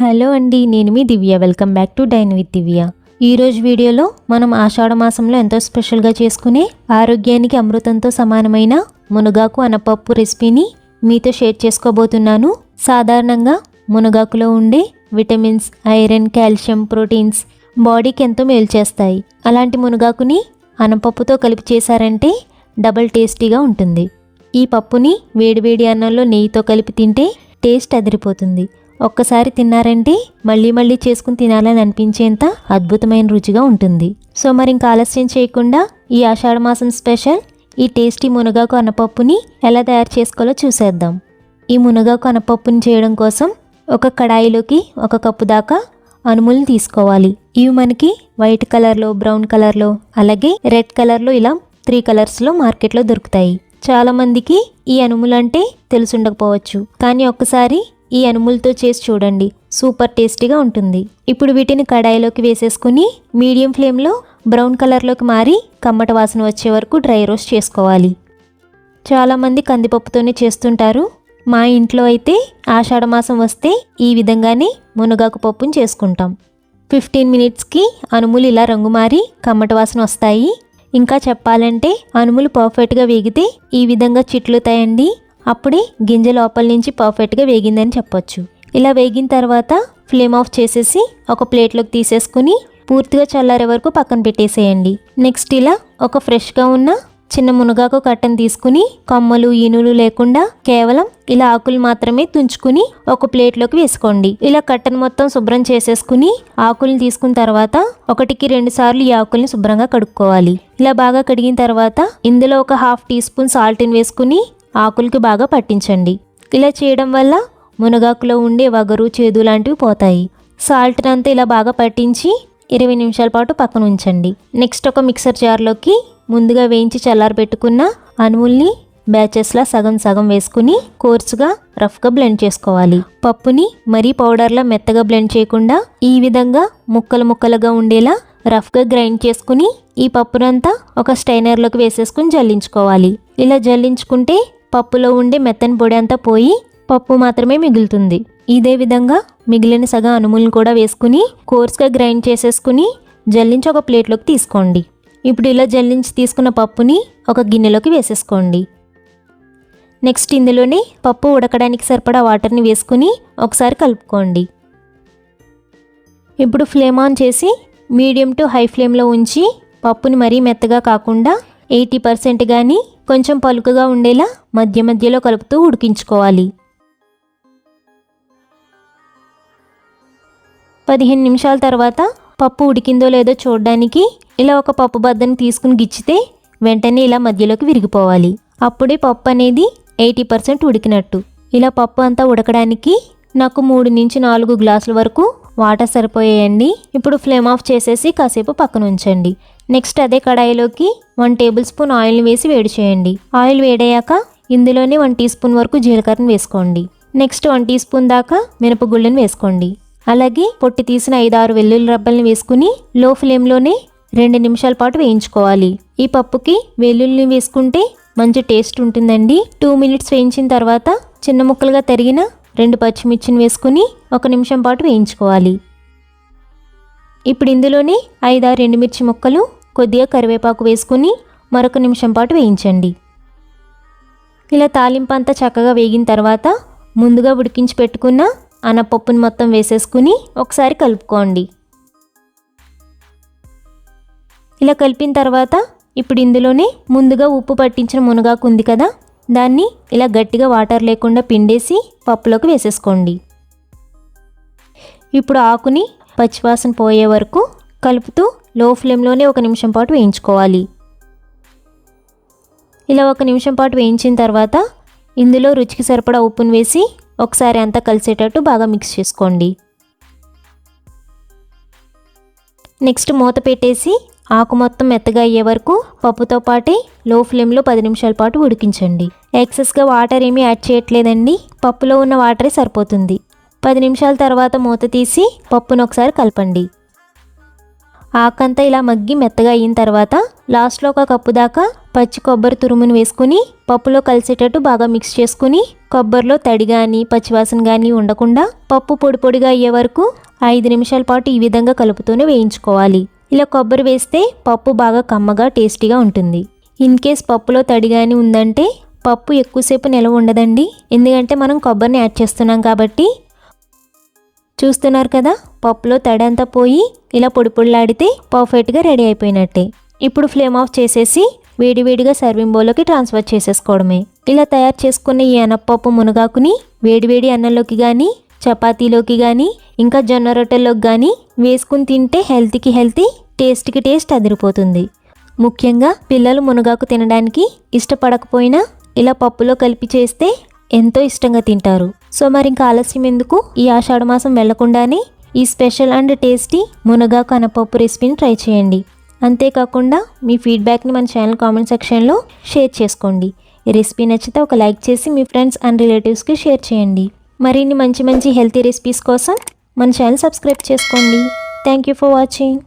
Hello అండి, నేను మీ Divya. Welcome back to dine with Divya. ఈరోజు వీడియోలో మనం ఆషాఢ మాసంలో ఎంతో స్పెషల్గా చేసుకునే ఆరోగ్యానికి అమృతంతో సమానమైన మునగాకు అనపప్పు రెసిపీని మీతో షేర్ చేసుకోబోతున్నాను. సాధారణంగా మునగాకులో ఉండే విటమిన్స్, ఐరన్, కాల్షియం, ప్రోటీన్స్ బాడీకి ఎంతో మేలు చేస్తాయి. అలాంటి మునగాకుని అనపప్పుతో కలిపి చేశారంటే డబల్ టేస్టీగా ఉంటుంది. ఈ పప్పుని వేడివేడి అన్నంలో నెయ్యితో కలిపి తింటే టేస్ట్ అదిరిపోతుంది. ఒక్కసారి తిన్నారంటే మళ్ళీ మళ్ళీ చేసుకుని తినాలని అనిపించేంత అద్భుతమైన రుచిగా ఉంటుంది. సో మరి ఇంకా ఆలస్యం చేయకుండా ఈ ఆషాఢ మాసం స్పెషల్ ఈ టేస్టీ మునగాకు అనపప్పుని ఎలా తయారు చేసుకోవాలో చూసేద్దాం. ఈ మునగాకు అనపప్పుని చేయడం కోసం ఒక కడాయిలోకి 1 కప్పు దాకా అనుములను తీసుకోవాలి. ఇవి మనకి వైట్ కలర్లో, బ్రౌన్ కలర్లో, అలాగే రెడ్ కలర్లో ఇలా 3 కలర్స్లో మార్కెట్లో దొరుకుతాయి. చాలామందికి ఈ అనుములు అంటే తెలుసుండకపోవచ్చు, కానీ ఒక్కసారి ఈ అనుములతో చేసి చూడండి, సూపర్ టేస్టీగా ఉంటుంది. ఇప్పుడు వీటిని కడాయిలోకి వేసేసుకుని మీడియం ఫ్లేమ్లో బ్రౌన్ కలర్లోకి మారి కమ్మట వాసన వచ్చే వరకు డ్రై రోస్ట్ చేసుకోవాలి. చాలామంది కందిపప్పుతోనే చేస్తుంటారు. మా ఇంట్లో అయితే ఆషాఢ మాసం వస్తే ఈ విధంగానే మునగాకు పప్పుని చేసుకుంటాం. 15 మినిట్స్కి అనుములు ఇలా రంగు మారి కమ్మట వాసన వస్తాయి. ఇంకా చెప్పాలంటే అనుములు పర్ఫెక్ట్గా వేగితే ఈ విధంగా చిట్లుతాయండి. అప్పుడే గింజ లోపల నుంచి పర్ఫెక్ట్గా వేగిందని చెప్పొచ్చు. ఇలా వేగిన తర్వాత ఫ్లేమ్ ఆఫ్ చేసేసి ఒక ప్లేట్లోకి తీసేసుకుని పూర్తిగా చల్లారే వరకు పక్కన పెట్టేసేయండి. నెక్స్ట్ ఇలా ఒక ఫ్రెష్గా ఉన్న చిన్న మునగాకు కట్టను తీసుకుని కొమ్మలు, ఈనులు లేకుండా కేవలం ఇలా ఆకులు మాత్రమే తుంచుకుని ఒక ప్లేట్లోకి వేసుకోండి. ఇలా కట్టను మొత్తం శుభ్రం చేసేసుకుని ఆకుల్ని తీసుకున్న తర్వాత 1-2 సార్లు ఈ ఆకుల్ని శుభ్రంగా కడుక్కోవాలి. ఇలా బాగా కడిగిన తర్వాత ఇందులో ఒక 1/2 టీ స్పూన్ సాల్ట్ని వేసుకుని ఆకులకి బాగా పట్టించండి. ఇలా చేయడం వల్ల మునగాకులో ఉండే వగరు, చేదు లాంటివి పోతాయి. సాల్ట్ని అంతా ఇలా బాగా పట్టించి 20 నిమిషాల పాటు పక్కన ఉంచండి. నెక్స్ట్ ఒక మిక్సర్ జార్లోకి ముందుగా వేయించి చల్లారబెట్టుకున్న అనుముల్ని బ్యాచెస్లా సగం సగం వేసుకుని కోర్సుగా రఫ్గా బ్లెండ్ చేసుకోవాలి. పప్పుని మరీ పౌడర్లా మెత్తగా బ్లెండ్ చేయకుండా ఈ విధంగా ముక్కలు ముక్కలుగా ఉండేలా రఫ్గా గ్రైండ్ చేసుకుని ఈ పప్పునంతా ఒక స్టైనర్లోకి వేసేసుకుని జల్లించుకోవాలి. ఇలా జల్లించుకుంటే పప్పులో ఉండే మెత్తని పొడి అంతా పోయి పప్పు మాత్రమే మిగులుతుంది. ఇదే విధంగా మిగిలిన సగం అనుములను కూడా వేసుకుని కోర్స్గా గ్రైండ్ చేసేసుకుని జల్లించి ఒక ప్లేట్లోకి తీసుకోండి. ఇప్పుడు ఇలా జల్లించి తీసుకున్న పప్పుని ఒక గిన్నెలోకి వేసేసుకోండి. నెక్స్ట్ ఇందులోనే పప్పు ఉడకడానికి సరిపడా వాటర్ని వేసుకుని ఒకసారి కలుపుకోండి. ఇప్పుడు ఫ్లేమ్ ఆన్ చేసి మీడియం టు హై ఫ్లేమ్లో ఉంచి పప్పుని మరీ మెత్తగా కాకుండా 80% కానీ కొంచెం పలుకుగా ఉండేలా మధ్య మధ్యలో కలుపుతూ ఉడికించుకోవాలి. 15 నిమిషాల తర్వాత పప్పు ఉడికిందో లేదో చూడడానికి ఇలా ఒక పప్పు బద్దను తీసుకుని గిచ్చితే వెంటనే ఇలా మధ్యలోకి విరిగిపోవాలి. అప్పుడే పప్పు అనేది 80% ఉడికినట్టు. ఇలా పప్పు అంతా ఉడకడానికి నాకు 3 నుంచి 4 గ్లాసుల వరకు వాటర్ సరిపోయాయండి. ఇప్పుడు ఫ్లేమ్ ఆఫ్ చేసేసి కాసేపు పక్కన ఉంచండి. నెక్స్ట్ అదే కడాయిలోకి 1 టేబుల్ స్పూన్ ఆయిల్ని వేసి వేడి చేయండి. ఆయిల్ వేడయ్యాక ఇందులోనే 1 టీ స్పూన్ వరకు జీలకర్రను వేసుకోండి. నెక్స్ట్ 1 టీ స్పూన్ దాకా మినపగుళ్ళను వేసుకోండి. అలాగే పొట్టి తీసిన 5-6 వెల్లుల్లి రబ్బల్ని వేసుకుని లో ఫ్లేమ్లోనే 2 నిమిషాల పాటు వేయించుకోవాలి. ఈ పప్పుకి వెల్లుల్లిని వేసుకుంటే మంచి టేస్ట్ ఉంటుందండి. 2 మినిట్స్ వేయించిన తర్వాత చిన్న ముక్కలుగా తరిగిన 2 పచ్చిమిర్చిని వేసుకుని 1 నిమిషం పాటు వేయించుకోవాలి. ఇప్పుడు ఇందులోనే 5-6 ఎండుమిర్చి ముక్కలు, కొద్దిగా కరివేపాకు వేసుకుని మరొక నిమిషం పాటు వేయించండి. ఇలా తాలింపు అంతా చక్కగా వేగిన తర్వాత ముందుగా ఉడికించి పెట్టుకున్న అనపప్పుని మొత్తం వేసేసుకుని ఒకసారి కలుపుకోండి. ఇలా కలిపిన తర్వాత ఇప్పుడు ఇందులోనే ముందుగా ఉప్పు పట్టించిన మునగాకు ఉంది కదా, దాన్ని ఇలా గట్టిగా వాటర్ లేకుండా పిండేసి పప్పులోకి వేసేసుకోండి. ఇప్పుడు ఆకుని పచ్చివాసన పోయే వరకు కలుపుతూ లో ఫ్లేమ్లోనే 1 నిమిషం పాటు వేయించుకోవాలి. ఇలా 1 నిమిషం పాటు వేయించిన తర్వాత ఇందులో రుచికి సరిపడా ఉప్పును వేసి ఒకసారి అంతా కలిసేటట్టు బాగా మిక్స్ చేసుకోండి. నెక్స్ట్ మూత పెట్టేసి ఆకు మొత్తం మెత్తగా అయ్యే వరకు పప్పుతో పాటే లో ఫ్లేమ్లో 10 నిమిషాల పాటు ఉడికించండి. ఎక్సెస్గా వాటర్ ఏమీ యాడ్ చేయట్లేదండి, పప్పులో ఉన్న వాటరే సరిపోతుంది. 10 నిమిషాల తర్వాత మూత తీసి పప్పును ఒకసారి కలపండి. ఆకంతా ఇలా మగ్గి మెత్తగా అయిన తర్వాత లాస్ట్లో 1 కప్పు దాకా పచ్చి కొబ్బరి తురుమును వేసుకుని పప్పులో కలిసేటట్టు బాగా మిక్స్ చేసుకుని కొబ్బరిలో తడి కానీ పచ్చివాసన కానీ ఉండకుండా పప్పు పొడి పొడిగా అయ్యే వరకు 5 నిమిషాల పాటు ఈ విధంగా కలుపుతూనే వేయించుకోవాలి. ఇలా కొబ్బరి వేస్తే పప్పు బాగా కమ్మగా టేస్టీగా ఉంటుంది. ఇన్ కేస్ పప్పులో తడి కానీ ఉందంటే పప్పు ఎక్కువసేపు నిలవ ఉండదండి. ఎందుకంటే మనం కొబ్బరిని యాడ్ చేస్తున్నాం కాబట్టి. చూస్తున్నారు కదా, పప్పులో తడి అంతా పోయి ఇలా పొడి పొడిలాడితే పర్ఫెక్ట్గా రెడీ అయిపోయినట్టే. ఇప్పుడు ఫ్లేమ్ ఆఫ్ చేసేసి వేడివేడిగా సర్వింగ్ బౌల్లోకి ట్రాన్స్ఫర్ చేసేసుకోవడమే. ఇలా తయారు చేసుకున్న ఈ అనపప్పు మునగాకుని వేడివేడి అన్నంలోకి కానీ చపాతీలోకి కానీ ఇంకా జొన్న రొట్టెల్లోకి కానీ వేసుకుని తింటే హెల్త్కి హెల్తీ, టేస్ట్కి టేస్ట్ అదిరిపోతుంది. ముఖ్యంగా పిల్లలు మునగాకు తినడానికి ఇష్టపడకపోయినా ఇలా పప్పులో కలిపి చేస్తే ఎంతో ఇష్టంగా తింటారు. సో మరి ఇంకా ఆలస్యం ఎందుకు, ఈ ఆషాఢ మాసం వెళ్లకుండానే ఈ స్పెషల్ అండ్ టేస్టీ మునగాకు అనపప్పు రెసిపీని ట్రై చేయండి. అంతేకాకుండా మీ ఫీడ్బ్యాక్ని మన ఛానల్ కామెంట్ సెక్షన్లో షేర్ చేసుకోండి. ఈ రెసిపీ నచ్చితే ఒక లైక్ చేసి మీ ఫ్రెండ్స్ అండ్ రిలేటివ్స్కి షేర్ చేయండి. మరిన్ని మంచి మంచి హెల్తీ రెసిపీస్ కోసం మన ఛానల్ సబ్స్క్రైబ్ చేసుకోండి. Thank you for watching.